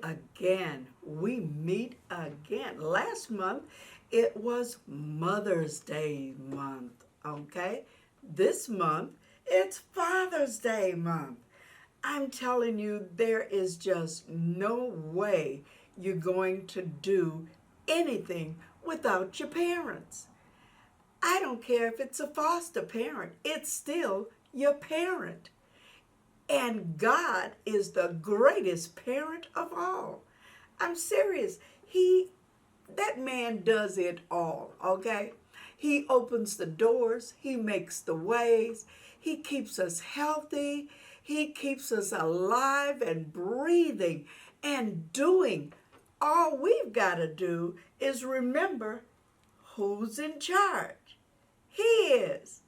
again. We meet again. Last month, it was Mother's Day month, okay? This month, it's Father's Day month. I'm telling you, there is just no way you're going to do anything without your parents. I don't care if it's a foster parent, it's still your parent. And God is the greatest parent of all. I'm serious. That man does it all, okay? He opens the doors, he makes the ways, he keeps us healthy, he keeps us alive and breathing and doing. All we've got to do is remember who's in charge. He is,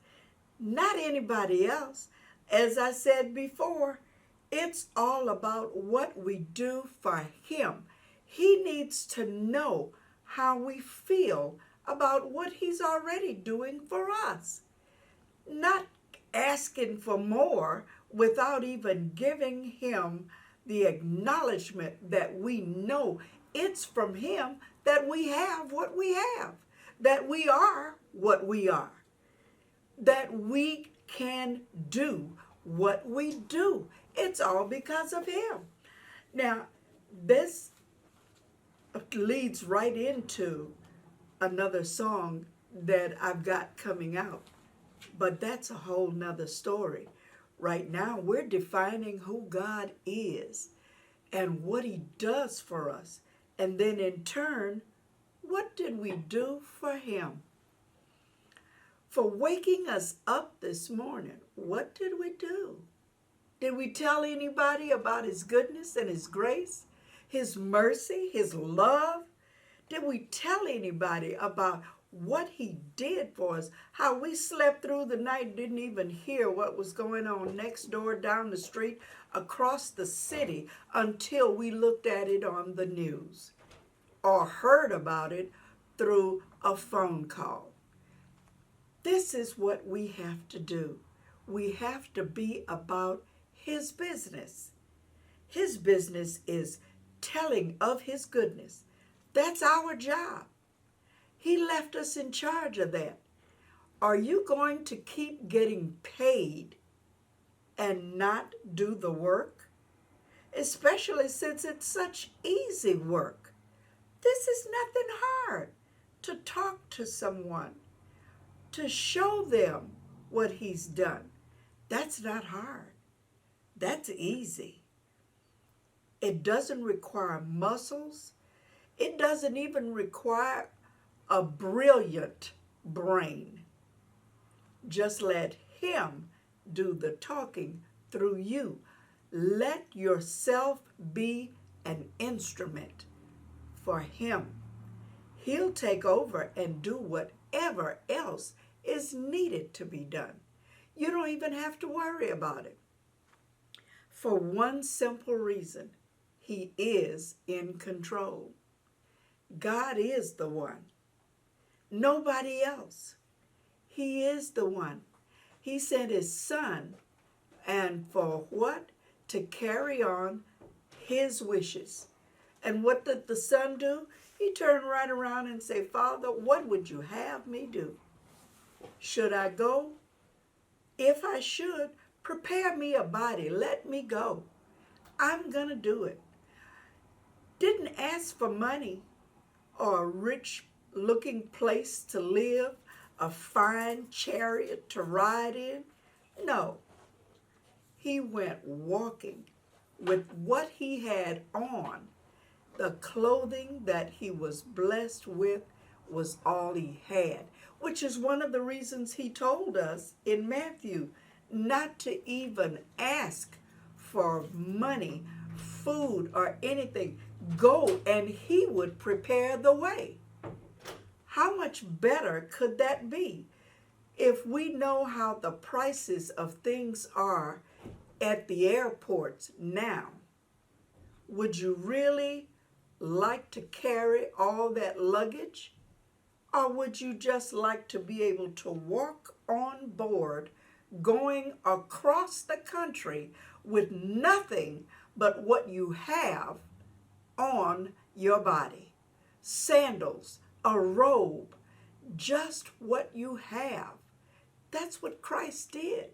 not anybody else. As I said before, it's all about what we do for him. He needs to know how we feel about what he's already doing for us. Not asking for more without even giving him the acknowledgement that we know it's from him that we have what we have, that we are what we are, that we can do what we do. It's all because of him. Now, this leads right into another song that I've got coming out, but that's a whole nother story. Right now, we're defining who God is and what he does for us. And then in turn, what did we do for him? For waking us up this morning, what did we do? Did we tell anybody about his goodness and his grace, his mercy, his love? Did we tell anybody about what he did for us? How we slept through the night, didn't even hear what was going on next door, down the street, across the city, until we looked at it on the news or heard about it through a phone call. This is what we have to do. We have to be about his business. His business is telling of his goodness. That's our job. He left us in charge of that. Are you going to keep getting paid and not do the work? Especially since it's such easy work. This is nothing hard to talk to someone, to show them what he's done. That's not hard. That's easy. It doesn't require muscles. It doesn't even require a brilliant brain. Just let him do the talking through you. Let yourself be an instrument for him. He'll take over and do whatever else is needed to be done. You don't even have to worry about it. For one simple reason, he is in control. God is the one. Nobody else. He is the one. He sent his son, and for what? To carry on his wishes. And what did the son do? He turned right around and said, Father, what would you have me do? Should I go? If I should, prepare me a body. Let me go. I'm going to do it. Didn't ask for money or a rich-looking place to live, a fine chariot to ride in. No. He went walking with what he had on. The clothing that he was blessed with was all he had, which is one of the reasons he told us in Matthew not to even ask for money, food, or anything. Go, and he would prepare the way. How much better could that be? If we know how the prices of things are at the airports now, would you really like to carry all that luggage? Or would you just like to be able to walk on board going across the country with nothing but what you have on your body. Sandals, a robe, just what you have. That's what Christ did.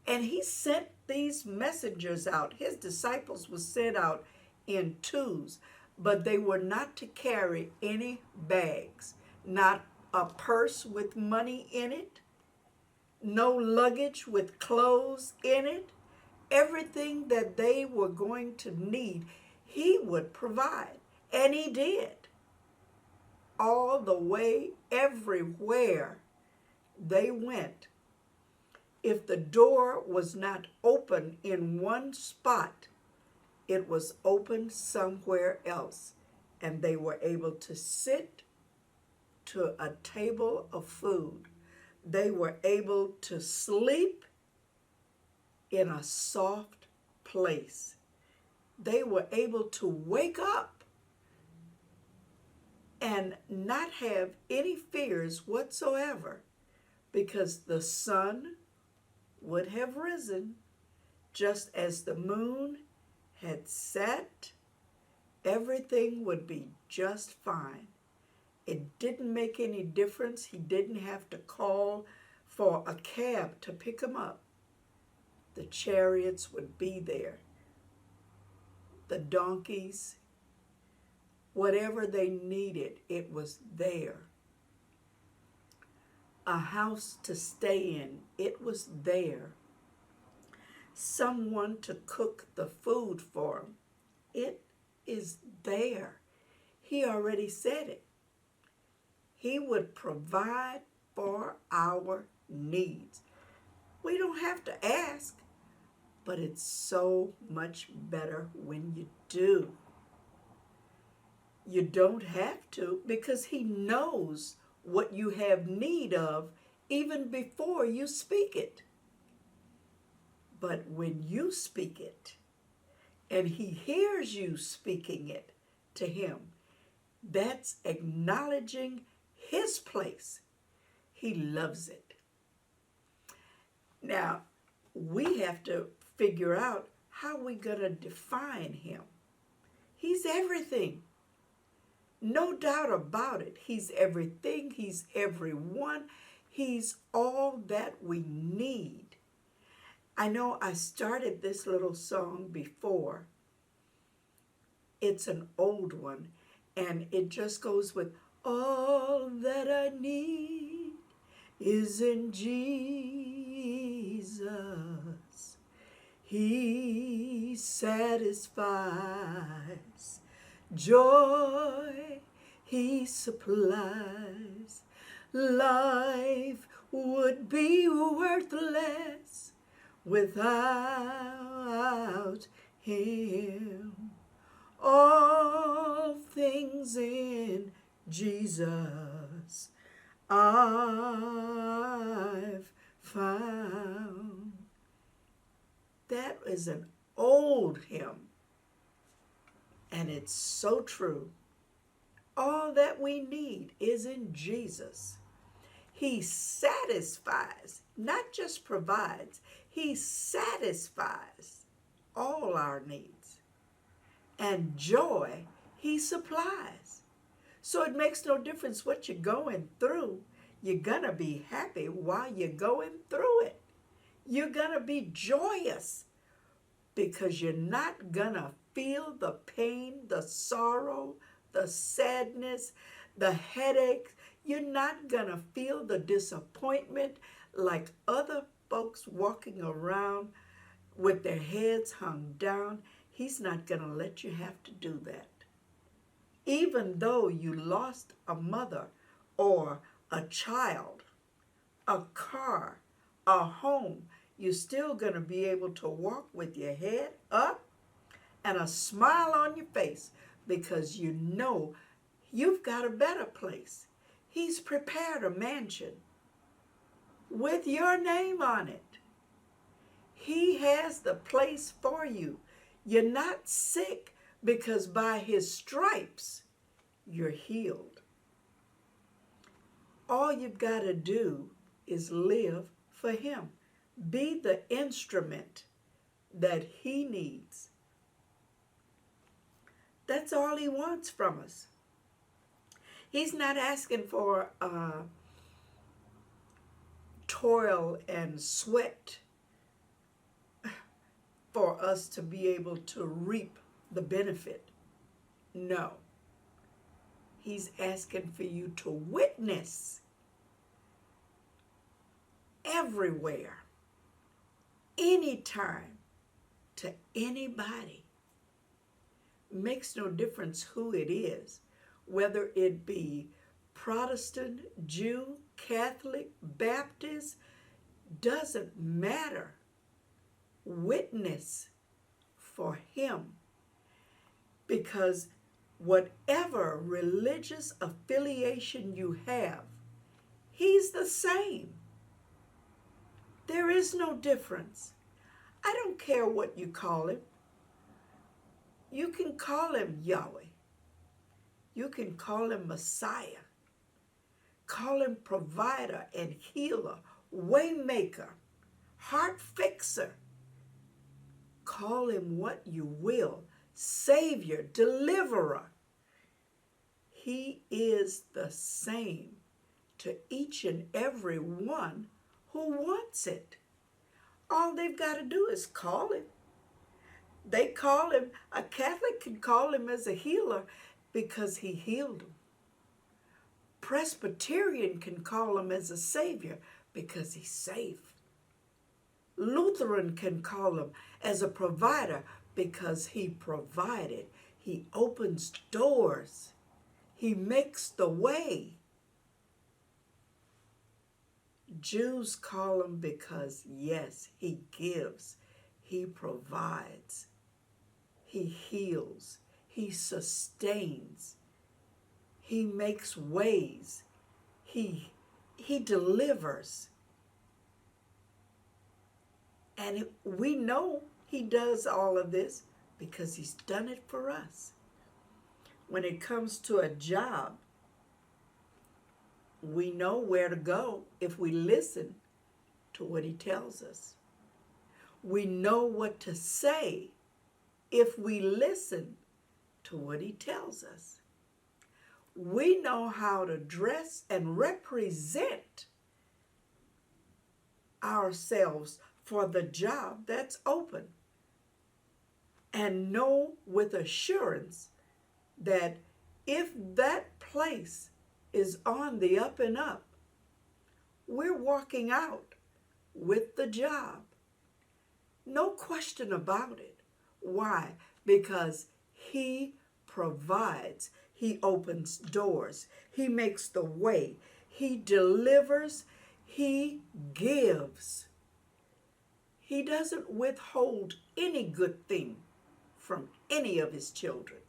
And he sent these messengers out. His disciples were sent out in twos, but they were not to carry any bags, not a purse with money in it, no luggage with clothes in it. Everything that they were going to need, he would provide. And he did. All the way, everywhere they went. If the door was not open in one spot, it was open somewhere else. And they were able to sit to a table of food. They were able to sleep in a soft place. They were able to wake up and not have any fears whatsoever, because the sun would have risen just as the moon had set. Everything would be just fine. It didn't make any difference. He didn't have to call for a cab to pick him up. The chariots would be there. The donkeys, whatever they needed, it was there. A house to stay in, it was there. Someone to cook the food for him, it is there. He already said it. He would provide for our needs. We don't have to ask, but it's so much better when you do. You don't have to, because he knows what you have need of even before you speak it. But when you speak it and he hears you speaking it to him, that's acknowledging his place. He loves it. Now, we have to figure out how we're going to define him. He's everything. No doubt about it. He's everything. He's everyone. He's all that we need. I know I started this little song before. It's an old one, and it just goes with, all that I need is in Jesus. He satisfies. Joy he supplies. Life would be worthless without him. All things in Jesus I've found. That is an old hymn, and it's so true. All that we need is in Jesus. He satisfies, not just provides. He satisfies all our needs. And joy he supplies. So it makes no difference what you're going through. You're going to be happy while you're going through it. You're going to be joyous because you're not going to feel the pain, the sorrow, the sadness, the headache. You're not going to feel the disappointment like other folks walking around with their heads hung down. He's not going to let you have to do that. Even though you lost a mother or a child, a car, a home, you're still going to be able to walk with your head up and a smile on your face because you know you've got a better place. He's prepared a mansion with your name on it. He has the place for you. You're not sick because by his stripes, you're healed. All you've got to do is live for him. Be the instrument that he needs. That's all he wants from us. He's not asking for toil and sweat for us to be able to reap the benefit. No. He's asking for you to witness everywhere, anytime, to anybody. Makes no difference who it is, whether it be Protestant, Jew, Catholic, Baptist, doesn't matter. Witness for him, because whatever religious affiliation you have, he's the same. There is no difference. I don't care what you call him. You can call him Yahweh. You can call him Messiah. Call him provider and healer, way maker, heart fixer. Call him what you will, Savior, deliverer. He is the same to each and every one who wants it. All they've got to do is call him. They call him, a Catholic can call him as a healer because he healed them. Presbyterian can call him as a savior because he saved. Lutheran can call him as a provider because he provided. He opens doors. He makes the way. Jews call him because, yes, he gives. He provides. He heals. He sustains. He makes ways. He delivers. And we know he does all of this because he's done it for us. When it comes to a job, we know where to go if we listen to what he tells us. We know what to say if we listen to what he tells us. We know how to dress and represent ourselves for the job that's open, and know with assurance that if that place is on the up and up, we're walking out with the job. No question about it. Why? Because he provides. He opens doors. He makes the way. He delivers. He gives. He doesn't withhold any good thing from any of his children.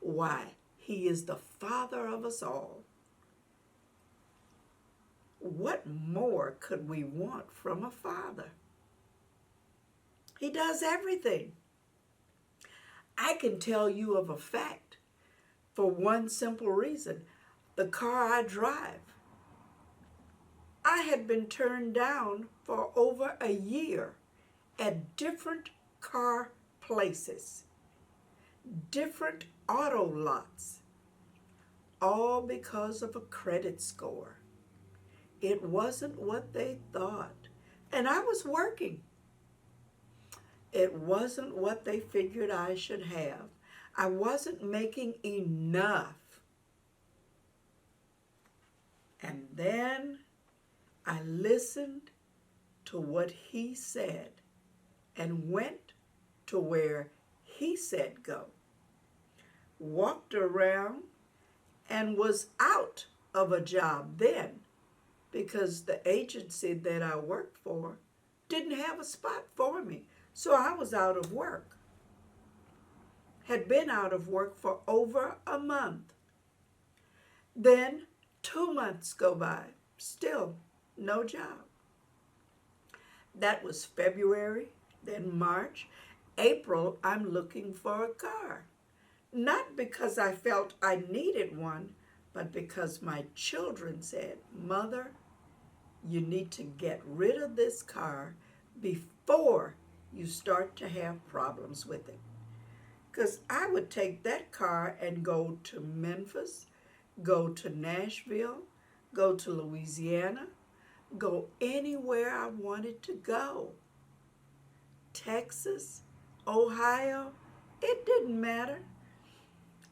Why? He is the Father of us all. What more could we want from a father? He does everything. I can tell you of a fact for one simple reason. The car I drive, I had been turned down for over a year at different car places, different auto lots, all because of a credit score. It wasn't what they thought. And I was working. It wasn't what they figured I should have. I wasn't making enough. And then I listened to what he said and went to where he said go. Walked around and was out of a job then because the agency that I worked for didn't have a spot for me. So I was out of work. Had been out of work for over a month. Then 2 months go by, still no job. That was February, then March. April, I'm looking for a car. Not because I felt I needed one, but because my children said, Mother, you need to get rid of this car before you start to have problems with it. Because I would take that car and go to Memphis, go to Nashville, go to Louisiana, go anywhere I wanted to go. Texas, Ohio, it didn't matter.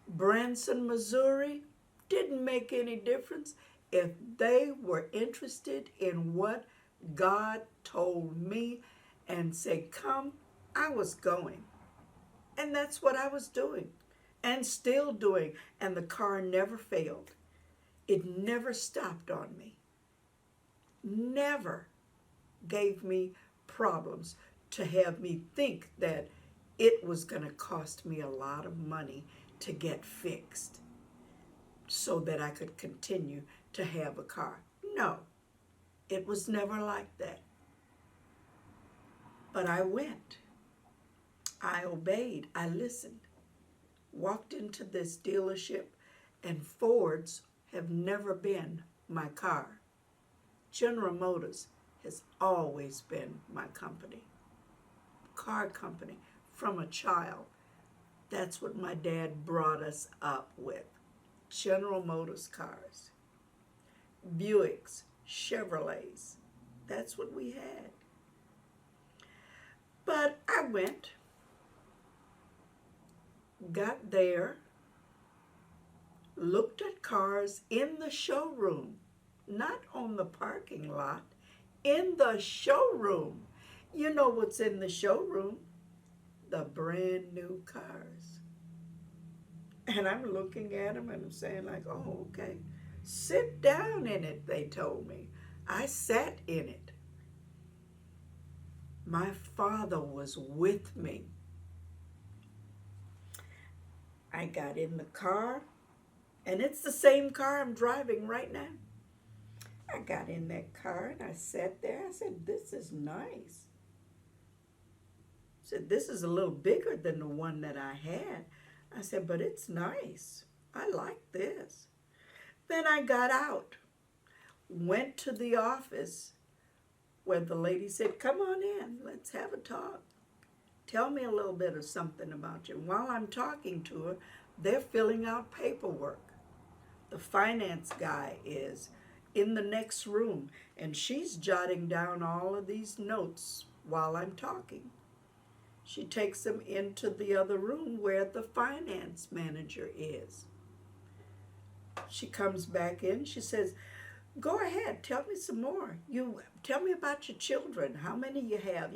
Branson, Missouri, didn't make any difference. If they were interested in what God told me and said, come, I was going. And that's what I was doing and still doing. And the car never failed. It never stopped on me. Never gave me problems to have me think that it was going to cost me a lot of money to get fixed so that I could continue to have a car. No, it was never like that. But I went. I obeyed. I listened. Walked into this dealership, and Fords have never been my car. General Motors has always been my company. Car company from a child. That's what my dad brought us up with. General Motors cars. Buicks, Chevrolets. That's what we had. But I went, got there, looked at cars in the showroom, not on the parking lot, in the showroom. You know what's in the showroom? The brand new cars. And I'm looking at them and I'm saying like, oh, okay. Sit down in it, they told me. I sat in it. My father was with me. I got in the car, and it's the same car I'm driving right now. I got in that car and I sat there. I said, this is nice. I said, this is a little bigger than the one that I had. I said, but it's nice. I like this. Then I got out, went to the office where the lady said, come on in, let's have a talk. Tell me a little bit of something about you. While I'm talking to her, they're filling out paperwork. The finance guy is in the next room, and she's jotting down all of these notes while I'm talking. She takes them into the other room where the finance manager is. She comes back in, she says, go ahead, tell me some more. You tell me about your children, how many you have,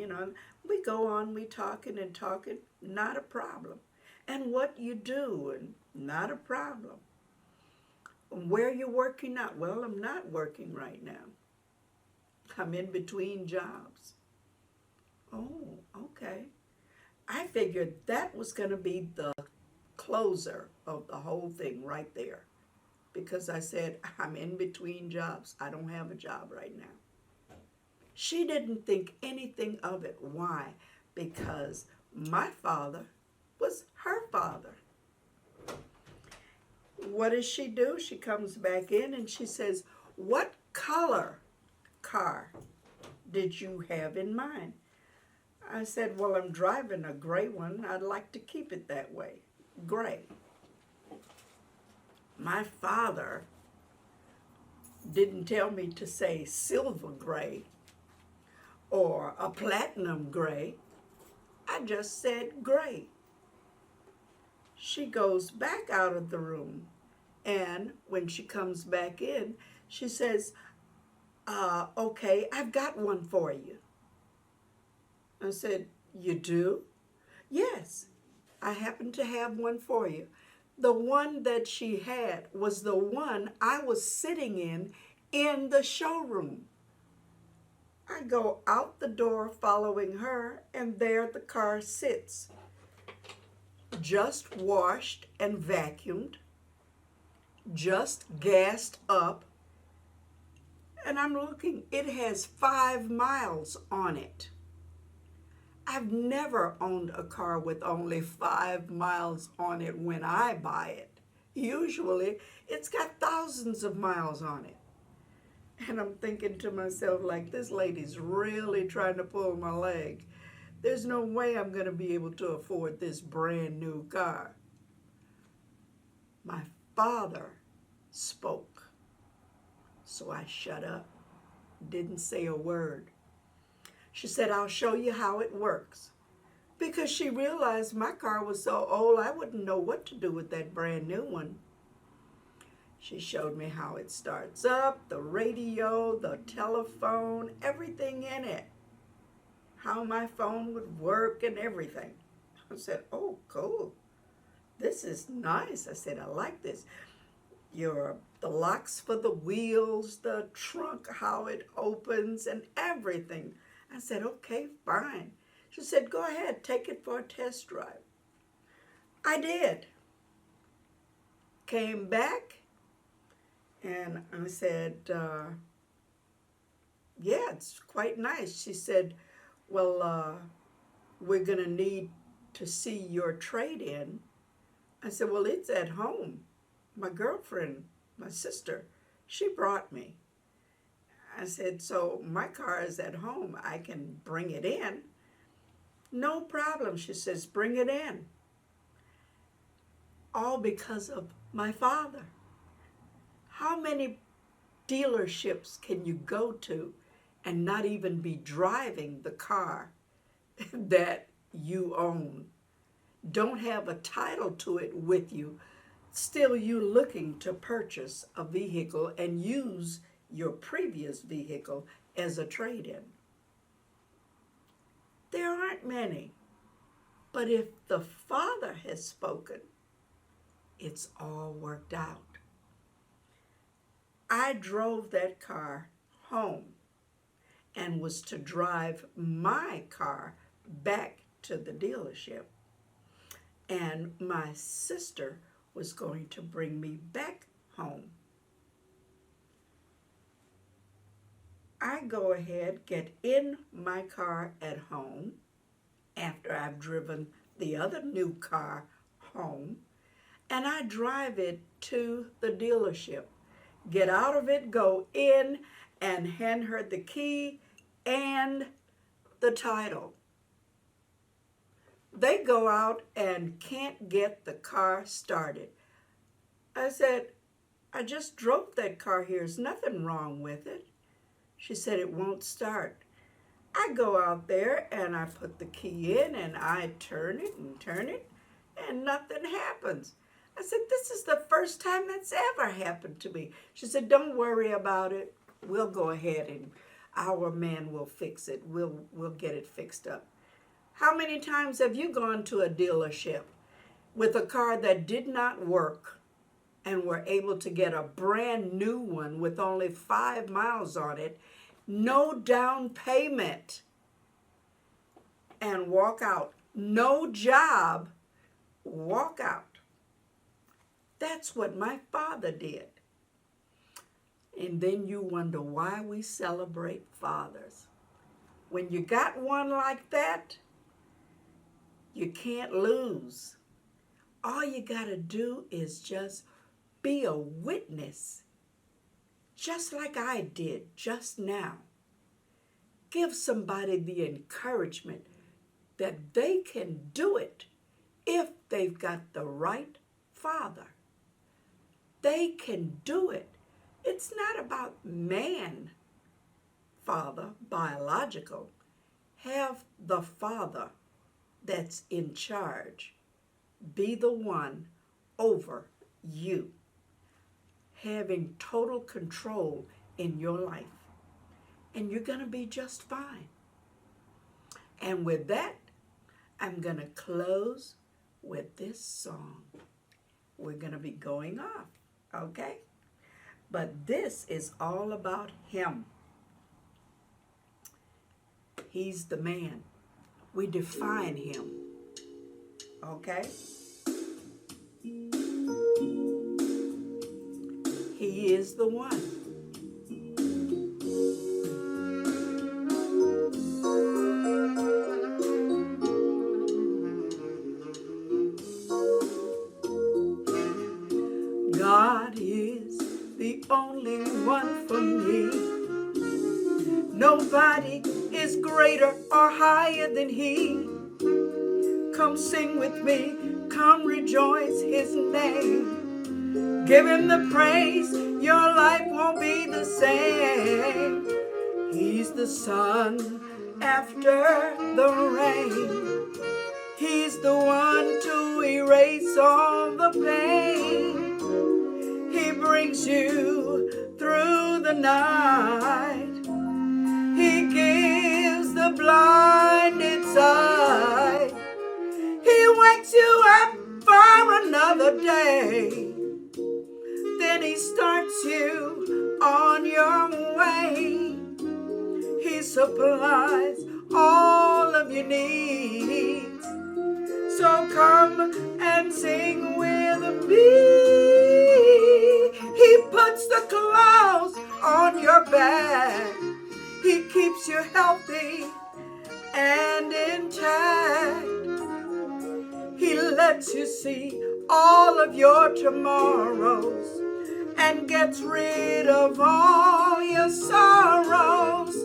we go on, we talking and talking, not a problem. And what you do, and not a problem. Where you working now? Well, I'm not working right now. I'm in between jobs. Oh, okay. I figured that was going to be the closer of the whole thing right there. Because I said, I'm in between jobs. I don't have a job right now. She didn't think anything of it. Why? Because my father was her father. What does she do? She comes back in and she says, what color car did you have in mind? I said, well, I'm driving a gray one. I'd like to keep it that way, gray. My father didn't tell me to say silver gray or a platinum gray. I just said gray. She goes back out of the room, and when she comes back in, she says, okay, I've got one for you. I said, you do? Yes, I happen to have one for you. The one that she had was the one I was sitting in the showroom. I go out the door following her, and there the car sits. Just washed and vacuumed, just gassed up, and I'm looking, it has 5 miles on it. I've never owned a car with only 5 miles on it when I buy it. Usually, it's got thousands of miles on it. And I'm thinking to myself, like, this lady's really trying to pull my leg. There's no way I'm going to be able to afford this brand new car. My father spoke, so I shut up, didn't say a word. She said, I'll show you how it works. Because she realized my car was so old, I wouldn't know what to do with that brand new one. She showed me how it starts up, the radio, the telephone, everything in it. How my phone would work and everything. I said, oh, cool. This is nice. I said, I like this. The locks for the wheels, the trunk, how it opens and everything. I said, okay, fine. She said, go ahead, take it for a test drive. I did. Came back and I said, yeah, it's quite nice. She said, well, we're going to need to see your trade-in. I said, well, it's at home. My girlfriend, my sister, she brought me. I said, so my car is at home. I can bring it in. No problem, she says, bring it in. All because of my father. How many dealerships can you go to and not even be driving the car that you own? Don't have a title to it with you. Still, you looking to purchase a vehicle and use your previous vehicle as a trade-in. There aren't many. But if the Father has spoken, it's all worked out. I drove that car home and was to drive my car back to the dealership. And my sister was going to bring me back home. I go ahead, get in my car at home after I've driven the other new car home, and I drive it to the dealership. Get out of it, go in, and hand her the key and the title. They go out and can't get the car started. I said, I just drove that car here. There's nothing wrong with it. She said, it won't start. I go out there and I put the key in and I turn it, and nothing happens. I said, this is the first time that's ever happened to me. She said, don't worry about it. We'll go ahead and our man will fix it. We'll get it fixed up. How many times have you gone to a dealership with a car that did not work and were able to get a brand new one with only 5 miles on it, no down payment, and walk out? No job, walk out. That's what my father did. And then you wonder why we celebrate fathers. When you got one like that, you can't lose. All you got to do is just be a witness, just like I did just now. Give somebody the encouragement that they can do it if they've got the right father. They can do it. It's not about man, father, biological. Have the father that's in charge be the one over you, having total control in your life. And you're going to be just fine. And with that, I'm going to close with this song. We're going to be going off, okay? But this is all about him. He's the man. We define him, okay? He is the one. God is the only one for me. Nobody is greater or higher than he. Come sing with me, come rejoice his name. Give him the praise, your life won't be the same. He's the sun after the rain. He's the one to erase all the pain. He brings you through the night. He gives the blinded sight. He wakes you up for another day. Then he starts you on your way. He supplies all of your needs. So come and sing with me. He puts the clothes on your back. He keeps you healthy and intact. He lets you see all of your tomorrows and gets rid of all your sorrows.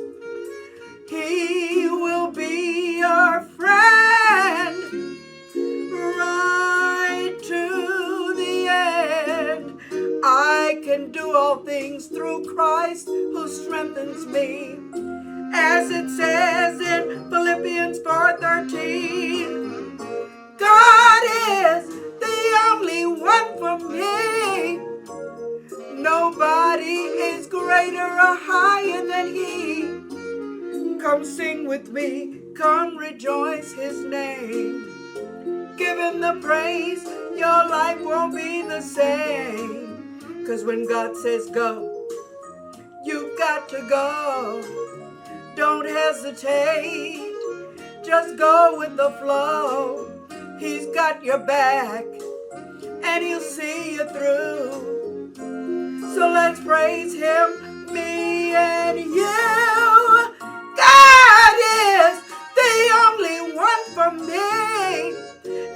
He will be your friend right to the end. I can do all things through Christ who strengthens me. As it says in Philippians 4:13, God is the only one for me. Nobody is greater or higher than he. Come sing with me, come rejoice his name. Give him the praise, your life won't be the same. 'Cause when God says go, you've got to go. Don't hesitate, just go with the flow. He's got your back, and he'll see you through. So let's praise him, me and you. God is the only one for me.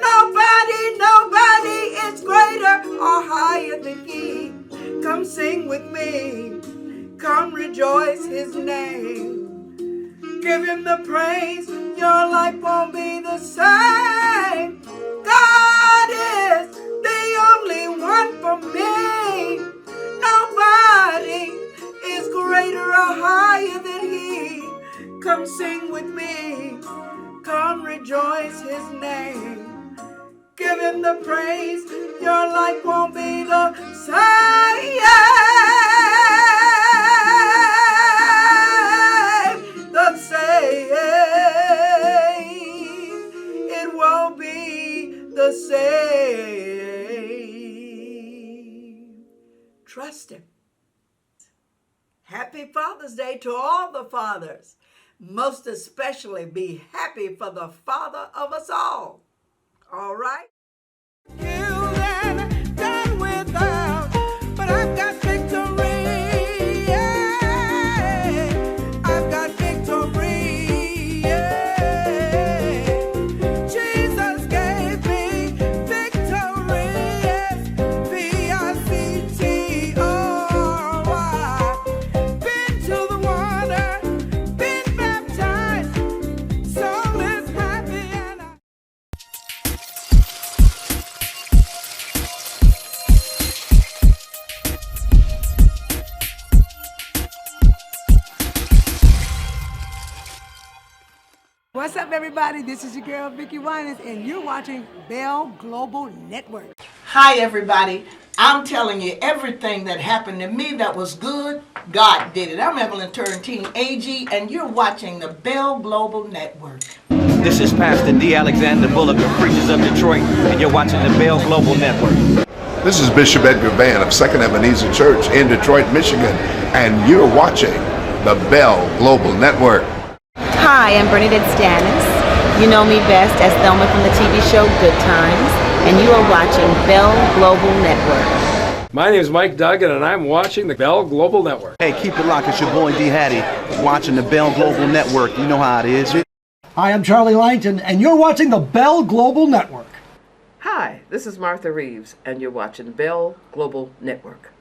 Nobody is greater or higher than he. Come sing with me, come rejoice his name. Give him the praise, your life won't be the same. God is the only one for me. Nobody is greater or higher than he. Come sing with me, come rejoice his name. Give him the praise, your life won't be the same. The same. It won't be the same. Trust him. Happy Father's Day to all the fathers. Most especially be happy for the father of us all. All right? You and done without, but I've got victory. Yeah. I've got victory. Yeah. Jesus gave me victory. Yes. V-I-C-T-O-R-Y. Been to the water, been baptized, soul is happy and What's up, everybody? This is your girl, Vicki Winans, and you're watching Bell Global Network. Hi, everybody. I'm telling you, everything that happened to me that was good, God did it. I'm Evelyn Turrentine, AG, and you're watching the Bell Global Network. This is Pastor D. Alexander Bullock of Preachers of Detroit, and you're watching the Bell Global Network. This is Bishop Edgar Van of Second Ebenezer Church in Detroit, Michigan, and you're watching the Bell Global Network. Hi, I'm Bernadette Stanis. You know me best as Thelma from the TV show Good Times, and you are watching Bell Global Network. My name is Mike Duggan, and I'm watching the Bell Global Network. Hey, keep it locked. It's your boy D. Hattie watching the Bell Global Network. You know how it is. Hi, I'm Charlie Langton, and you're watching the Bell Global Network. Hi, this is Martha Reeves, and you're watching Bell Global Network.